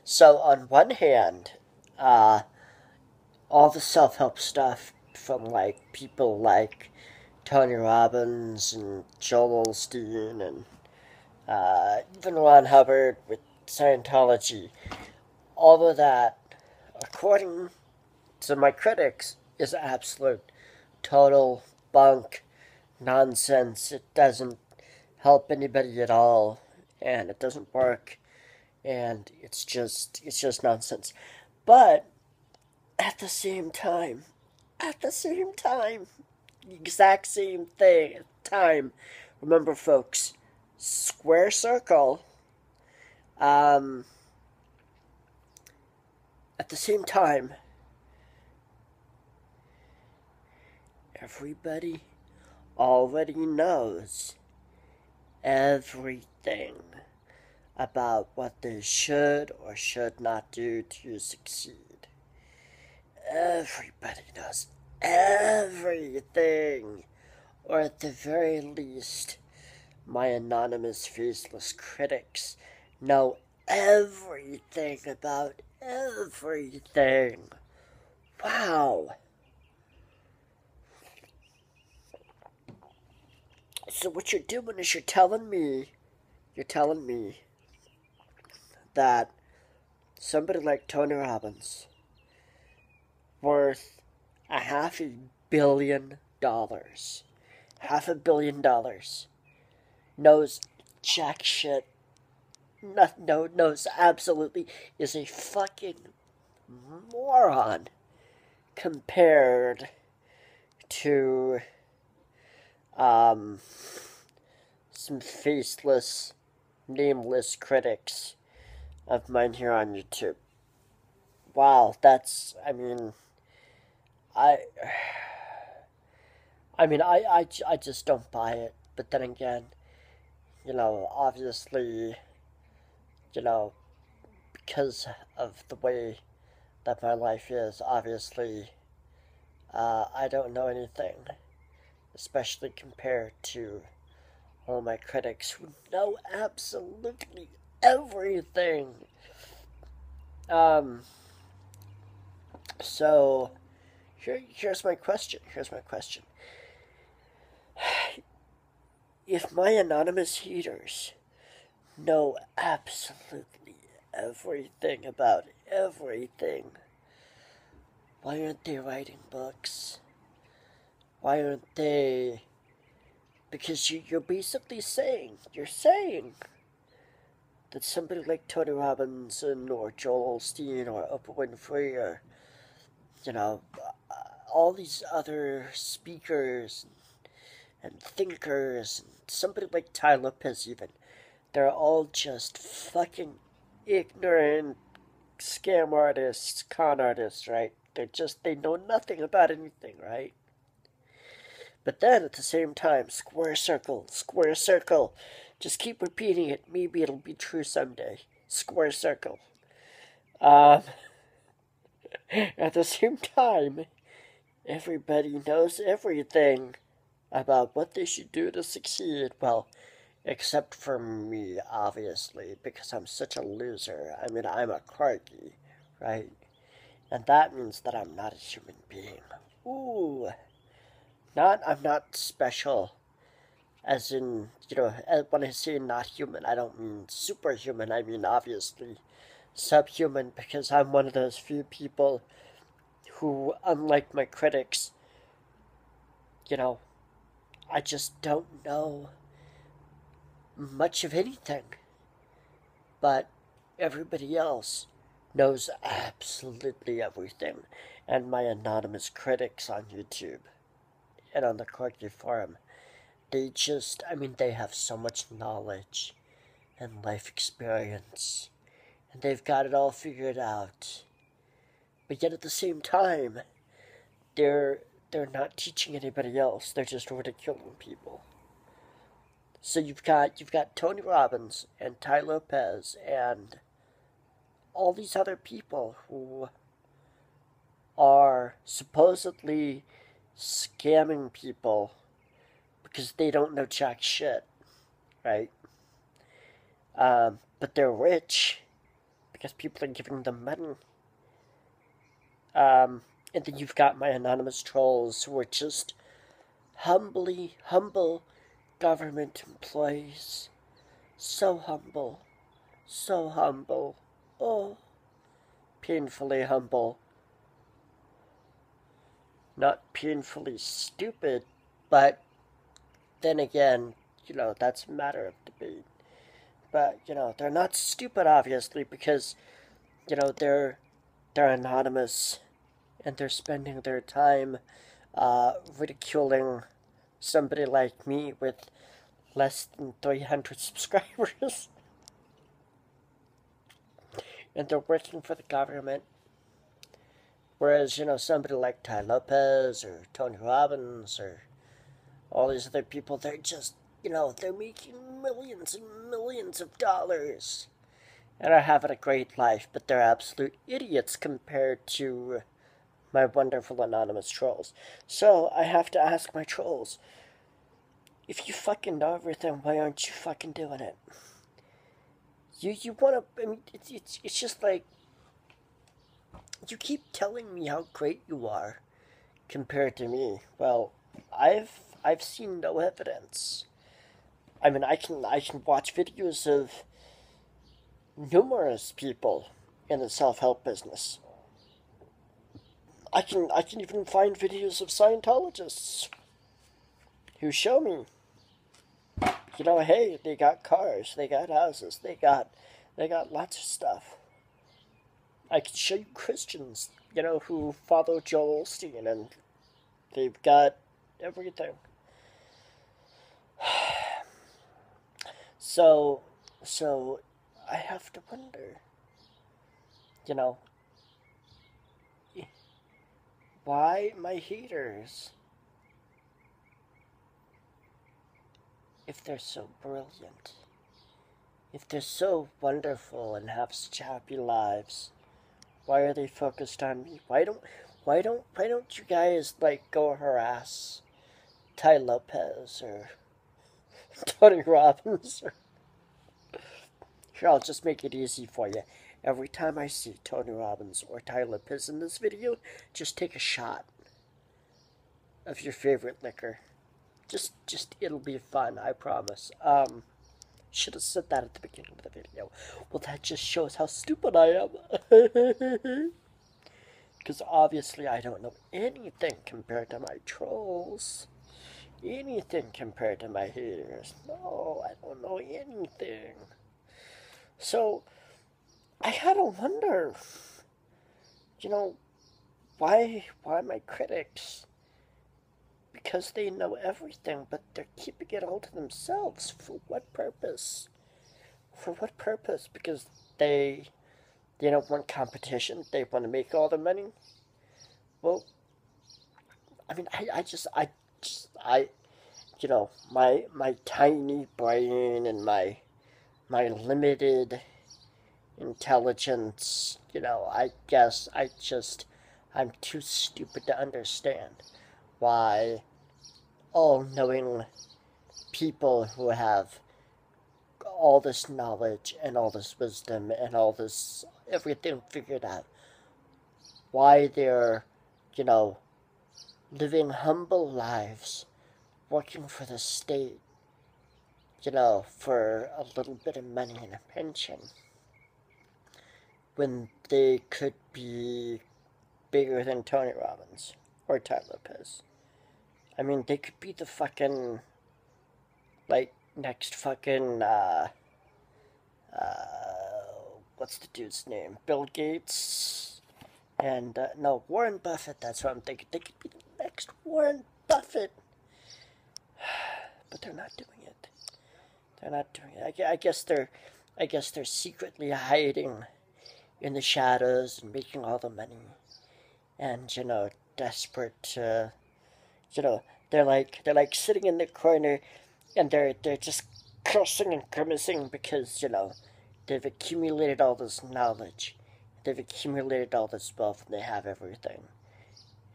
So on one hand, uh, all the self-help stuff from like people like Tony Robbins and Joel Osteen and even Ron Hubbard with Scientology, all of that, according to my critics, is absolute total bunk nonsense. It doesn't help anybody at all, and it doesn't work, and it's just nonsense. But at the same time, the exact same time. Remember, folks, square circle. Um, at the same time, everybody already knows everything about what they should or should not do to succeed. Everybody knows everything, or at the very least, my anonymous faceless critics know everything about everything. Wow. So what you're doing is you're telling me that somebody like Tony Robbins, worth $500 million, $500 million, knows jack shit, knows absolutely, is a fucking moron compared to some faceless, nameless critics of mine here on YouTube. Wow, that's, I, I just don't buy it. But then again, obviously, because of the way that my life is, obviously, I don't know anything, especially compared to all my critics who know absolutely everything. So here's my question. If my anonymous haters know absolutely everything about everything, why aren't they writing books? Why aren't they? Because you're basically saying, that somebody like Tony Robbins or Joel Osteen or Oprah Winfrey or, all these other speakers and thinkers, and somebody like Ty Lopez even, they're all just fucking ignorant scam artists, con artists, right? They know nothing about anything, right? But then at the same time, square circle, square circle. Just keep repeating it. Maybe it'll be true someday. Square circle. Um, at the same time, everybody knows everything about what they should do to succeed. Well, except for me, obviously, because I'm such a loser. I'm a corgi, right? And that means that I'm not a human being. Ooh. I'm not special. As in, when I say not human, I don't mean superhuman. I mean, obviously, subhuman, because I'm one of those few people who, unlike my critics, I just don't know much of anything. But everybody else knows absolutely everything. And my anonymous critics on YouTube and on the Corky Forum, they have so much knowledge and life experience, and they've got it all figured out. But yet at the same time, they're not teaching anybody else. They're just ridiculing people. So you've got Tony Robbins and Ty Lopez and all these other people who are supposedly scamming people because they don't know jack shit, right? But they're rich, because people are giving them money. And then you've got my anonymous trolls who are just humble government employees. So humble. So humble. Oh, painfully humble. Not painfully stupid, but then again, that's a matter of debate. But, they're not stupid, obviously, because, they're anonymous, and they're spending their time ridiculing somebody like me with less than 300 subscribers. And they're working for the government. Whereas, somebody like Ty Lopez or Tony Robbins or all these other people, they're just, they're making millions and millions of dollars. And are having a great life, but they're absolute idiots compared to my wonderful anonymous trolls. So, I have to ask my trolls, if you fucking know everything, why aren't you fucking doing it? You wanna, I mean, it's just like, you keep telling me how great you are compared to me. Well, I've seen no evidence. I mean, I can watch videos of numerous people in the self-help business. I can even find videos of Scientologists who show me, hey, they got cars, they got houses, they got lots of stuff. I can show you Christians, who follow Joel Osteen, and they've got everything. So I have to wonder, why my haters, if they're so brilliant, if they're so wonderful and have such happy lives, why are they focused on me? Why don't you guys go harass Ty Lopez or Tony Robbins? Here, I'll just make it easy for you. Every time I see Tony Robbins or Ty Lopez in this video, just take a shot of your favorite liquor. Just it'll be fun, I promise. Should have said that at the beginning of the video. Well, that just shows how stupid I am. Because obviously I don't know anything compared to my trolls. Anything compared to my haters. No, I don't know anything. So, I gotta wonder, why my critics? Because they know everything, but they're keeping it all to themselves. For what purpose? For what purpose? Because they don't want competition. They want to make all the money. Well, I mean, my tiny brain and my limited intelligence, I guess I'm too stupid to understand why all-knowing people who have all this knowledge and all this wisdom and all this everything figured out, why they're, living humble lives, working for the state, for a little bit of money and a pension, when they could be bigger than Tony Robbins or Ty Lopez. I mean, they could be the fucking, next fucking, what's the dude's name? Bill Gates, and, no, Warren Buffett, that's what I'm thinking. They could be the next Warren Buffett. But they're not doing it. They're not doing it. I guess they're secretly hiding in the shadows and making all the money. And, desperate to, they're like sitting in the corner and they're just cursing and grimacing because, they've accumulated all this knowledge. They've accumulated all this wealth and they have everything.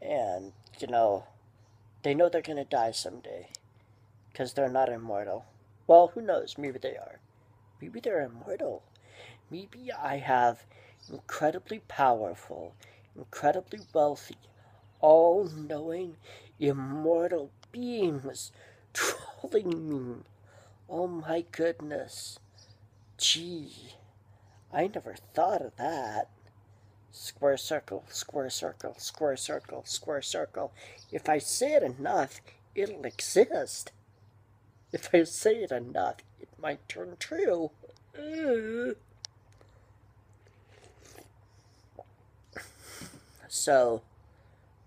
And, they know they're gonna die someday. Because they're not immortal. Well, who knows? Maybe they are. Maybe they're immortal. Maybe I have incredibly powerful, incredibly wealthy, all-knowing, immortal beings trolling me. Oh my goodness. Gee, I never thought of that. Square circle, square circle, square circle, square circle. If I say it enough, it'll exist. If I say it enough, it might turn true. So,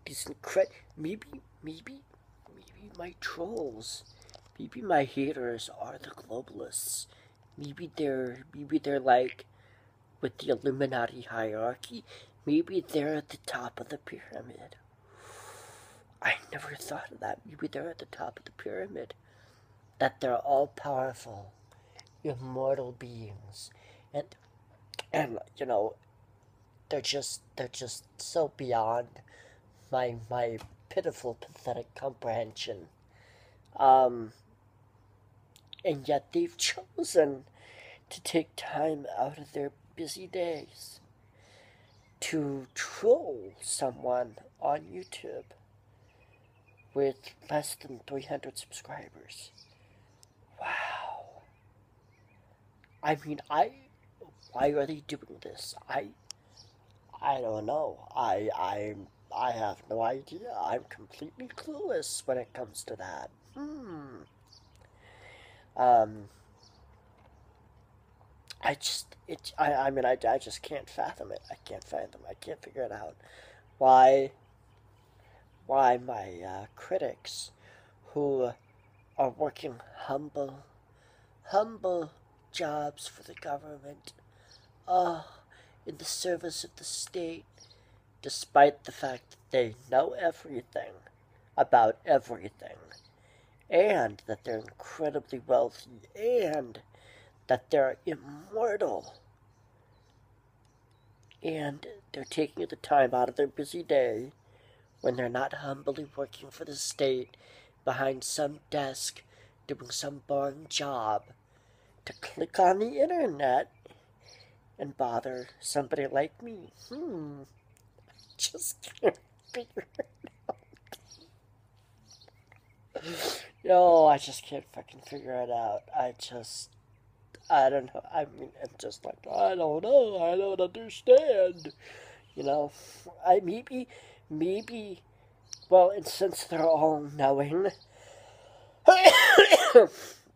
these maybe my trolls, maybe my haters are the globalists. Maybe they're like with the Illuminati hierarchy. Maybe they're at the top of the pyramid. I never thought of that. Maybe they're at the top of the pyramid. That they're all powerful, immortal beings, and you know, they're just so beyond my pitiful, pathetic comprehension. And yet they've chosen to take time out of their busy days to troll someone on YouTube with less than 300 subscribers. Wow. I mean, why are they doing this? I don't know. I have no idea. I'm completely clueless when it comes to that. I just can't fathom it. I can't figure it out. Why my critics, who are working humble jobs for the government, in the service of the state, despite the fact that they know everything about everything, and that they're incredibly wealthy, and that they're immortal, and they're taking the time out of their busy day when they're not humbly working for the state behind some desk doing some boring job to click on the internet and bother somebody like me. Just can't figure it out. No, I just can't fucking figure it out. I don't know. I mean, I'm just like, I don't know. I don't understand. You know, maybe, well, and since they're all knowing,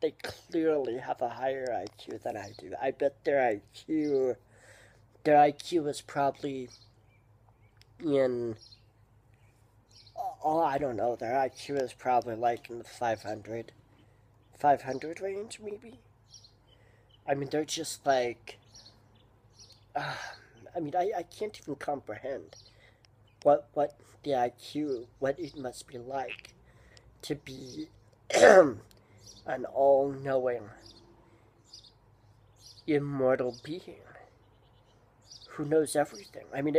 they clearly have a higher IQ than I do. I bet their IQ is probably in, I don't know, their IQ is probably like in the 500 range, maybe. I mean, they're just like, I can't even comprehend what the IQ, what it must be like to be an all-knowing, immortal being who knows everything. I mean,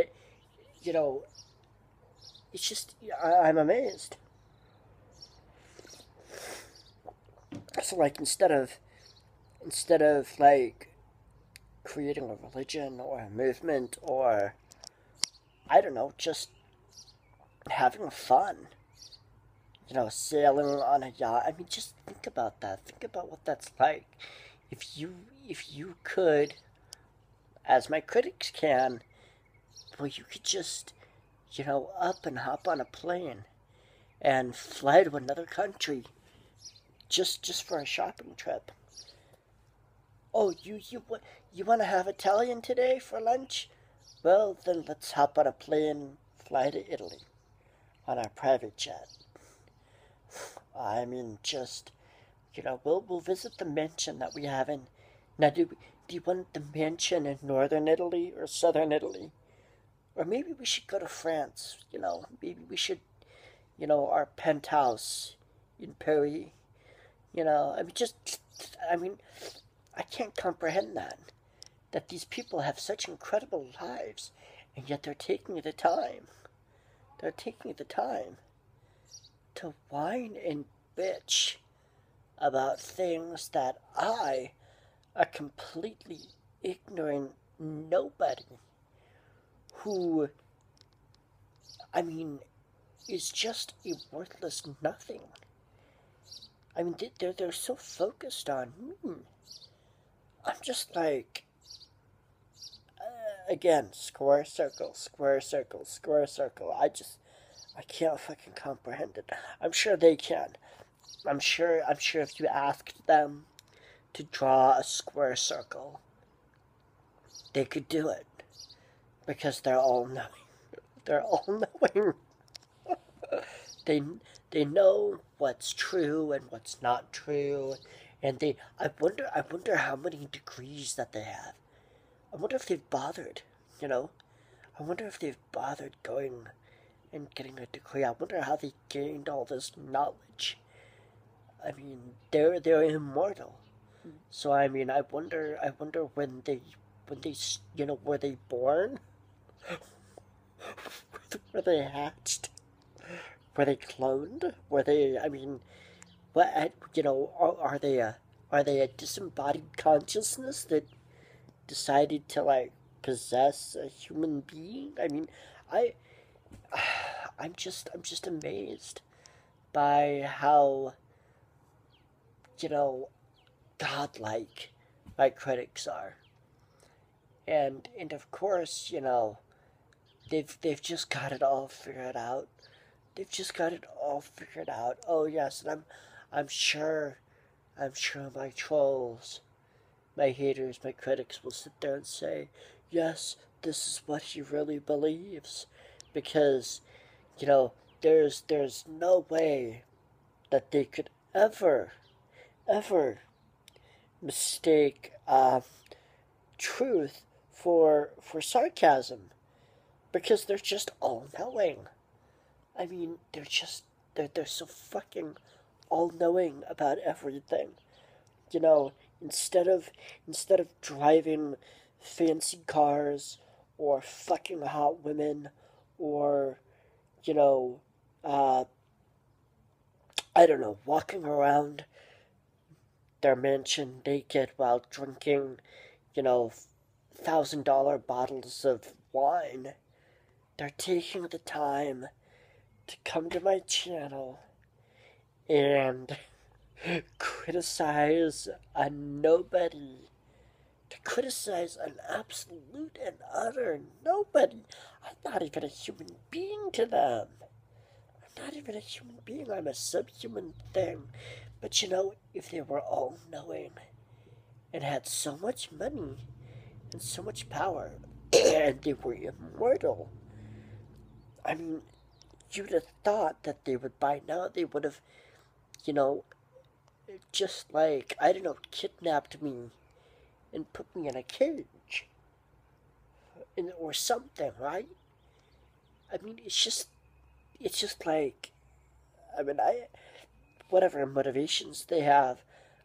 it's just, I'm amazed. So, like, instead of like creating a religion or a movement, or I don't know, just having fun, sailing on a yacht. I mean, just think about that. Think about what that's like. If you could, as my critics can, well, you could just, up and hop on a plane and fly to another country just for a shopping trip. Oh, you want to have Italian today for lunch? Well, then let's hop on a plane, fly to Italy on our private jet. I mean, just, we'll visit the mansion that we have in. Now, do you want the mansion in northern Italy or southern Italy? Or maybe we should go to France, maybe we should, our penthouse in Paris, I can't comprehend that these people have such incredible lives, and yet they're taking the time to whine and bitch about things that I, a completely ignorant nobody who, I mean, is just a worthless nothing. I mean, they're so focused on me. I'm just like, again, square circle, square circle, square circle. I can't fucking comprehend it. I'm sure they can. I'm sure if you asked them to draw a square circle, they could do it. Because they're all knowing. They're all knowing. they know what's true and what's not true. And I wonder how many degrees that they have. I wonder if they've bothered, you know? I wonder if they've bothered going and getting a degree. I wonder how they gained all this knowledge. I mean, they're immortal. So I mean, I wonder when they were they born? Were they hatched? Were they cloned? Were they? I mean, what? Are they a disembodied consciousness that decided to like possess a human being? I mean, I'm just amazed by how godlike my critics are, and of course they've just got it all figured out. They've just got it all figured out. Oh yes, and I'm sure my trolls, my haters, my critics will sit there and say, yes, this is what he really believes, because there's no way that they could ever mistake truth for sarcasm, because they're just all knowing. I mean, they're so fucking all knowing about everything. Instead of driving fancy cars or fucking hot women or I don't know, walking around their mansion naked while drinking, $1,000 bottles of wine. They're taking the time to come to my channel and criticize a nobody, to criticize an absolute and utter nobody. I'm not even a human being to them. I'm not even a human being. I'm a subhuman thing. But if they were all knowing and had so much money and so much power and they were immortal, I mean, you'd have thought that they would, by now, they would have, just like, I don't know, kidnapped me and put me in a cage or something, right? I mean, it's just like, I mean, whatever motivations they have,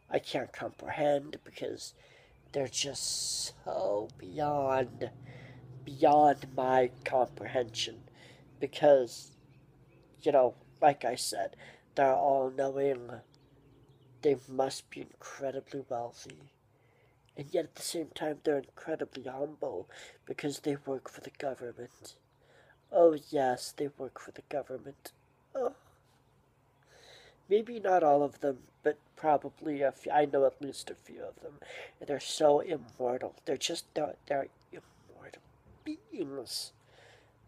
I can't comprehend, because they're just so beyond my comprehension. Because, like I said, they're all knowing. They must be incredibly wealthy. And yet at the same time, they're incredibly humble, because they work for the government. Oh yes, they work for the government. Oh. Maybe not all of them, but probably a few. I know at least a few of them. And they're so immortal. They're immortal beings.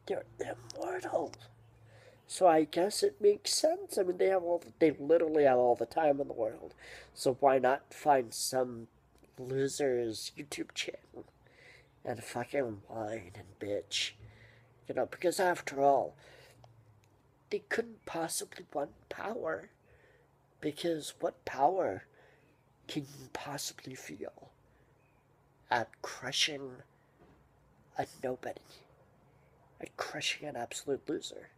They're immortal. So I guess it makes sense. I mean, they literally have all the time in the world. So why not find some loser's YouTube channel and fucking whine and bitch? Because after all, they couldn't possibly want power. Because what power can you possibly feel at crushing a nobody? At crushing an absolute loser?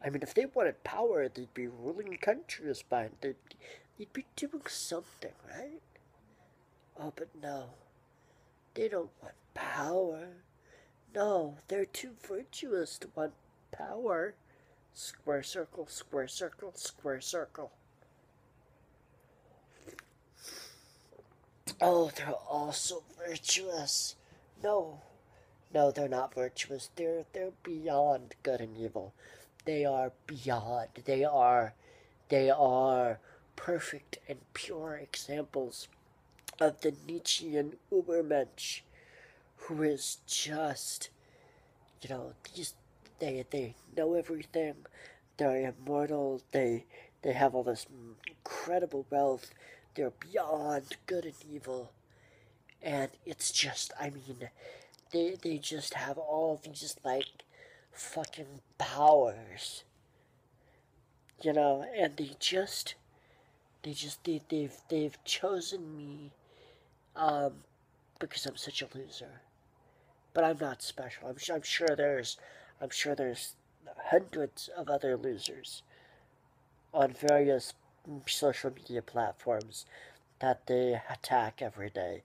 I mean, if they wanted power, they'd be ruling countries by it. They'd be doing something, right? Oh, but no. They don't want power. No, they're too virtuous to want power. Square circle, square circle, square circle. Oh, they're all so virtuous. No, no, they're not virtuous. They're beyond good and evil. They are beyond. They are perfect and pure examples of the Nietzschean Ubermensch, who is just, these they know everything. They're immortal. They have all this incredible wealth. They're beyond good and evil, and it's just, I mean, they just have all these like fucking powers, and they've chosen me, um, because I'm such a loser. But I'm not special. I'm sure there's hundreds of other losers on various social media platforms that they attack every day,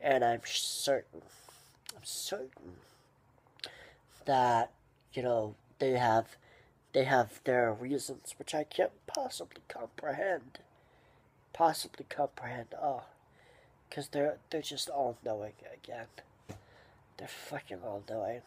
and I'm certain that they have their reasons which I can't possibly comprehend. Oh, because they're just all knowing again. They're fucking all knowing.